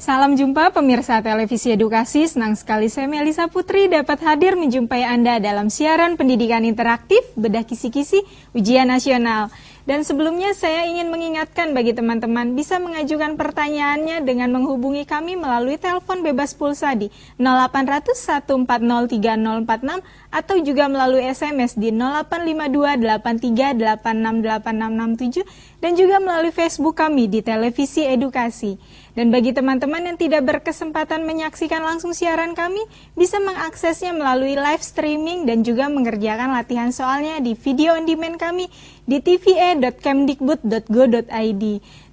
Salam jumpa pemirsa televisi edukasi, senang sekali saya Melisa Putri dapat hadir menjumpai Anda dalam siaran pendidikan interaktif Bedah Kisi-Kisi Ujian Nasional. Dan sebelumnya saya ingin mengingatkan bagi teman-teman bisa mengajukan pertanyaannya dengan menghubungi kami melalui telepon bebas pulsa di 0800 140 3046 atau juga melalui SMS di 0852 83 86 8667 dan juga melalui Facebook kami di Televisi Edukasi. Dan bagi teman-teman yang tidak berkesempatan menyaksikan langsung siaran kami, bisa mengaksesnya melalui live streaming dan juga mengerjakan latihan soalnya di video on demand kami di tva.kemdikbud.go.id.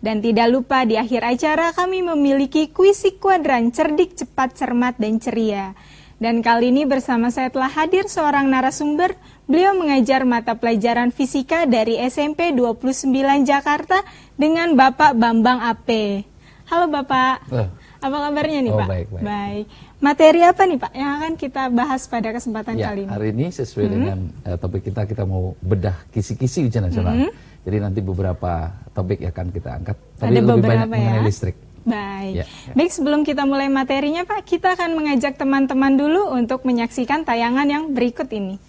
Dan tidak lupa di akhir acara kami memiliki kuisi kuadran cerdik, cepat, cermat, dan ceria. Dan kali ini bersama saya telah hadir seorang narasumber. Beliau mengajar mata pelajaran fisika dari SMP 29 Jakarta dengan Bapak Bambang AP. Halo Bapak, apa kabarnya nih Pak? Baik. Materi apa nih Pak yang akan kita bahas pada kesempatan kali ini? Hari ini sesuai dengan topik kita mau bedah kisi-kisi ujian nasional. Jadi nanti beberapa topik akan kita angkat. Tapi ada lebih beberapa banyak mengenai listrik. Baik. Baik, sebelum kita mulai materinya Pak, kita akan mengajak teman-teman dulu untuk menyaksikan tayangan yang berikut ini.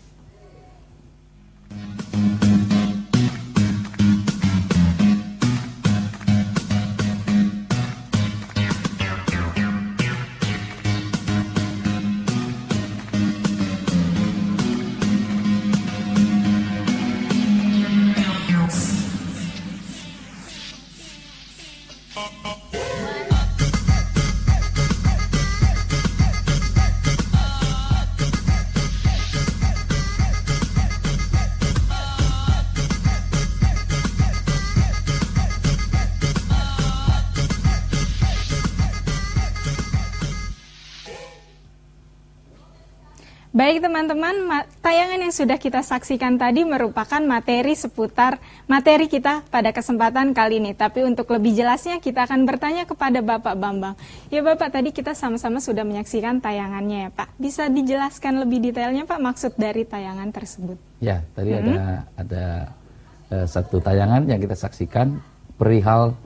Baik teman-teman, tayangan yang sudah kita saksikan tadi merupakan materi seputar materi kita pada kesempatan kali ini. Tapi untuk lebih jelasnya kita akan bertanya kepada Bapak Bambang. Ya Bapak, tadi kita sama-sama sudah menyaksikan tayangannya ya Pak. Bisa dijelaskan lebih detailnya Pak maksud dari tayangan tersebut? Ya, tadi ada satu tayangan yang kita saksikan perihal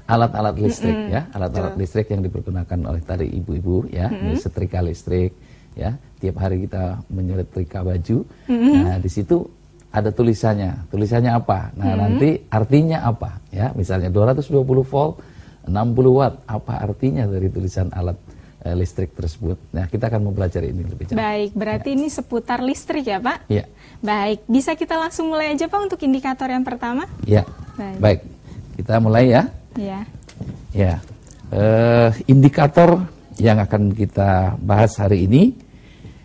alat-alat listrik ya, alat-alat listrik yang dipergunakan oleh tadi ibu-ibu ya, setrika listrik ya. Tiap hari kita menyetrika baju. Nah, di situ ada tulisannya. Tulisannya apa? Nah, nanti artinya apa? Ya, misalnya 220 volt, 60 watt. Apa artinya dari tulisan alat listrik tersebut? Nah, kita akan mempelajari ini lebih jauh. Baik, berarti ini seputar listrik ya, Pak? Iya. Baik, bisa kita langsung mulai aja Pak untuk indikator yang pertama? Iya. Baik. Kita mulai ya. Iya. Ya. Indikator yang akan kita bahas hari ini.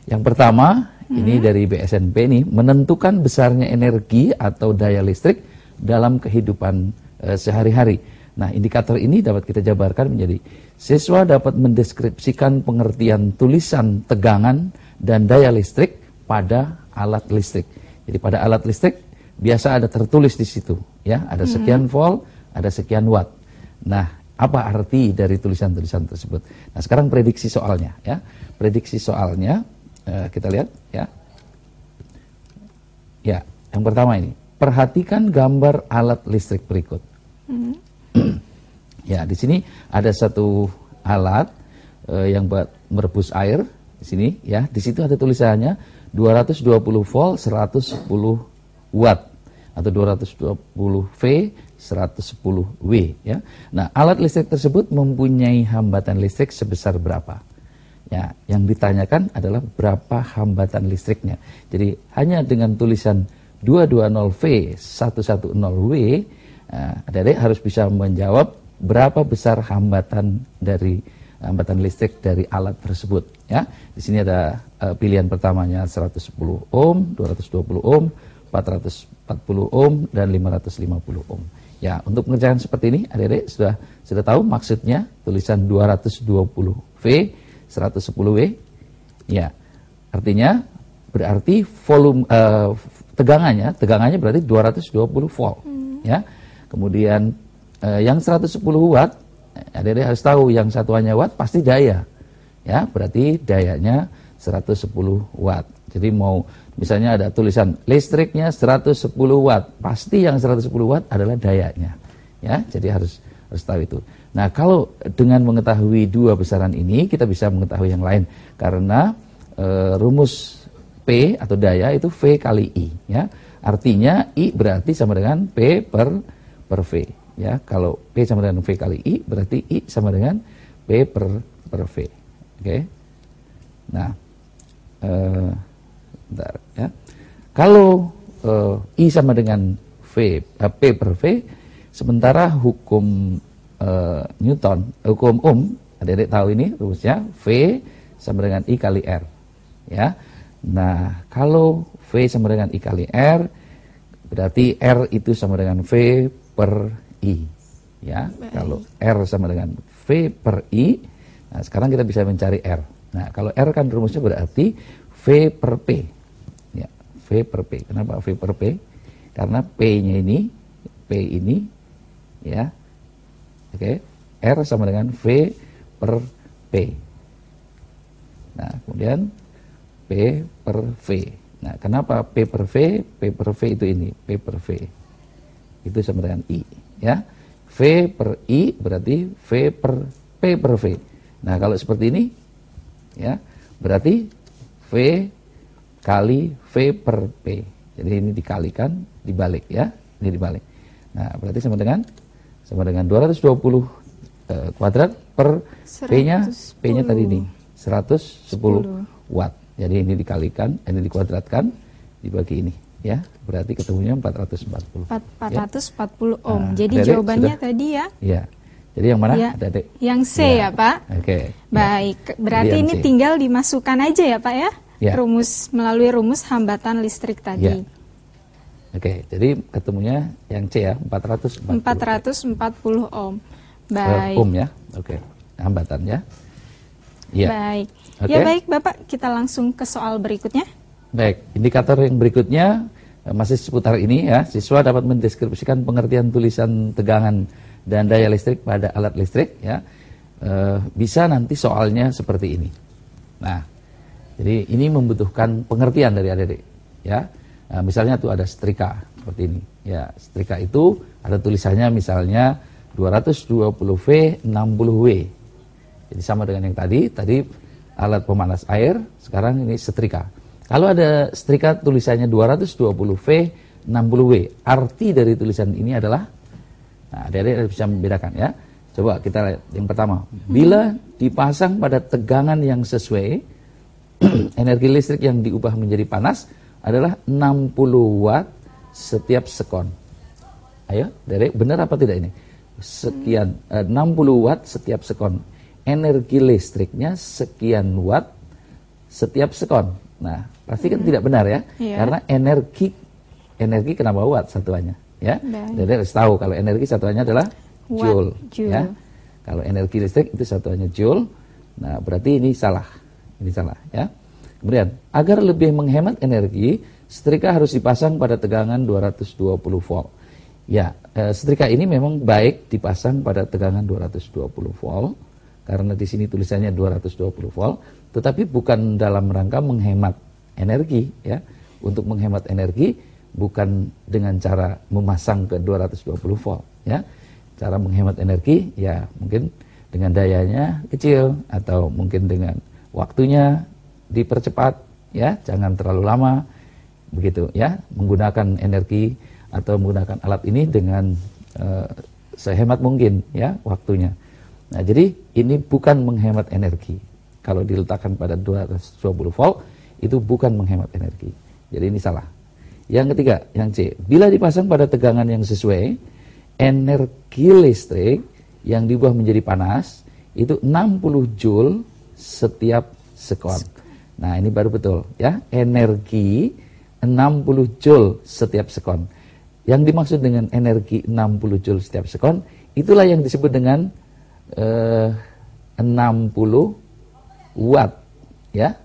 Yang pertama, ini dari BSNP nih, menentukan besarnya energi atau daya listrik dalam kehidupan sehari-hari. Nah, indikator ini dapat kita jabarkan menjadi siswa dapat mendeskripsikan pengertian tulisan tegangan dan daya listrik pada alat listrik. Jadi pada alat listrik biasa ada tertulis di situ, ya, ada sekian volt, ada sekian watt. Nah, apa arti dari tulisan-tulisan tersebut? Nah, sekarang prediksi soalnya, ya. Prediksi soalnya kita lihat ya. Ya, yang pertama ini. Perhatikan gambar alat listrik berikut. Ya, di sini ada satu alat yang buat merebus air di sini ya. Di situ ada tulisannya 220 volt 110 watt atau 220 V 110 W ya. Nah, alat listrik tersebut mempunyai hambatan listrik sebesar berapa? Ya, yang ditanyakan adalah berapa hambatan listriknya. Jadi hanya dengan tulisan 220V 110W, adik-adik harus bisa menjawab berapa besar hambatan listrik dari alat tersebut. Ya, di sini ada pilihan pertamanya 110 ohm, 220 ohm, 440 ohm, dan 550 ohm. Ya, untuk pengerjaan seperti ini, adik-adik sudah tahu maksudnya tulisan 220V 110W, ya, artinya berarti volume tegangannya berarti 220 volt, ya. Kemudian yang 110 watt, adik-adik harus tahu yang satuannya watt pasti daya, ya, berarti dayanya 110 watt. Jadi mau misalnya ada tulisan listriknya 110 watt, pasti yang 110 watt adalah dayanya, ya. Jadi harus tahu itu. Nah, kalau dengan mengetahui dua besaran ini, kita bisa mengetahui yang lain. Karena rumus P atau daya itu V kali I. Ya. Artinya I berarti sama dengan P per V. Ya. Kalau P sama dengan V kali I, berarti I sama dengan P per V. Oke. Nah, bentar, ya. Kalau I sama dengan P per V, sementara hukum Newton, hukum adik-adik tahu ini rumusnya V sama dengan I kali R, ya. Nah, kalau V sama dengan I kali R, berarti R itu sama dengan V per I, ya. Baik. Kalau R sama dengan V per I, nah sekarang kita bisa mencari R. Nah, kalau R kan rumusnya berarti V per P, ya. V per P. Kenapa V per P? Karena P-nya ini, ya. Oke, R sama dengan V per P. Nah, kemudian P per V. Nah, kenapa P per V? P per V itu ini, P per V. Itu sama dengan I, ya. V per I berarti V per P per V. Nah, kalau seperti ini, ya, berarti V kali V per P. Jadi ini dikalikan, dibalik, ya. Ini dibalik. Nah, berarti sama dengan 220 kuadrat per P-nya tadi ini 110 watt. Jadi ini dikalikan, ini dikuadratkan, dibagi ini, ya. Berarti ketemunya 440. 440 ohm. Nah, jadi jawabannya sudah, tadi ya. Ya. Jadi yang mana? Ya, Adik? yang C ya, Pak. Oke. Baik, berarti ini C. Tinggal dimasukkan aja ya, Pak ya. Melalui rumus hambatan listrik tadi. Ya. Oke, jadi ketemunya yang C ya, 440 ohm. Baik. Ohm ya. Oke. Hambatan ya. Ya. Baik. Okay. Ya baik, Bapak, kita langsung ke soal berikutnya. Baik, indikator yang berikutnya masih seputar ini ya. Siswa dapat mendeskripsikan pengertian tulisan tegangan dan daya listrik pada alat listrik ya. Bisa nanti soalnya seperti ini. Nah, jadi ini membutuhkan pengertian dari adik-adik ya. Nah, misalnya tuh ada setrika seperti ini. Ya, setrika itu ada tulisannya misalnya 220V 60W. Jadi sama dengan yang tadi alat pemanas air, sekarang ini setrika. Kalau ada setrika tulisannya 220V 60W, arti dari tulisan ini adalah, nah adik-adik bisa membedakan ya. Coba kita lihat yang pertama. Bila dipasang pada tegangan yang sesuai, energi listrik yang diubah menjadi panas adalah 60 watt setiap sekon. Ayo, Dedek, benar apa tidak ini? Sekian 60 watt setiap sekon. Energi listriknya sekian watt setiap sekon. Nah, pasti kan tidak benar ya? Karena energi kenapa watt satuannya, ya? Dedek harus tahu kalau energi satuannya adalah joule, ya. Kalau energi listrik itu satuannya joule. Nah, berarti ini salah. Ini salah, ya. Kemudian, agar lebih menghemat energi, setrika harus dipasang pada tegangan 220 volt. Ya, setrika ini memang baik dipasang pada tegangan 220 volt karena di sini tulisannya 220 volt, tetapi bukan dalam rangka menghemat energi ya. Untuk menghemat energi bukan dengan cara memasang ke 220 volt ya. Cara menghemat energi ya mungkin dengan dayanya kecil atau mungkin dengan waktunya dipercepat ya, jangan terlalu lama begitu ya, menggunakan energi atau menggunakan alat ini dengan sehemat mungkin ya waktunya. Nah, jadi ini bukan menghemat energi. Kalau diletakkan pada 220 volt itu bukan menghemat energi. Jadi ini salah. Yang ketiga, yang C, bila dipasang pada tegangan yang sesuai, energi listrik yang diubah menjadi panas itu 60 joule setiap sekon. Nah, ini baru betul ya, energi 60 joule setiap sekon. Yang dimaksud dengan energi 60 joule setiap sekon, itulah yang disebut dengan 60 watt ya.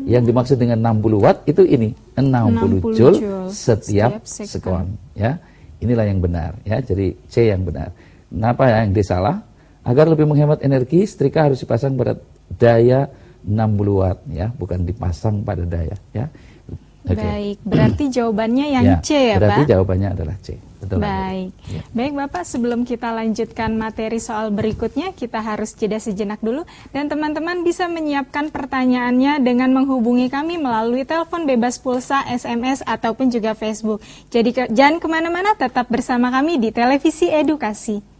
Yang dimaksud dengan 60 watt itu ini 60 joule setiap sekon ya. Inilah yang benar ya. Jadi C yang benar. Kenapa yang D salah? Agar lebih menghemat energi, setrika harus dipasang pada daya 60 watt ya, bukan dipasang pada daya ya. Baik, berarti jawabannya yang Ya, C ya berarti Pak? jawabannya adalah C. Betul. Baik. Ya. Baik Bapak, sebelum kita lanjutkan materi soal berikutnya, kita harus jeda sejenak dulu. Dan teman-teman bisa menyiapkan pertanyaannya dengan menghubungi kami melalui telepon bebas pulsa, SMS, ataupun juga Facebook. Jadi jangan kemana-mana, tetap bersama kami di Televisi Edukasi.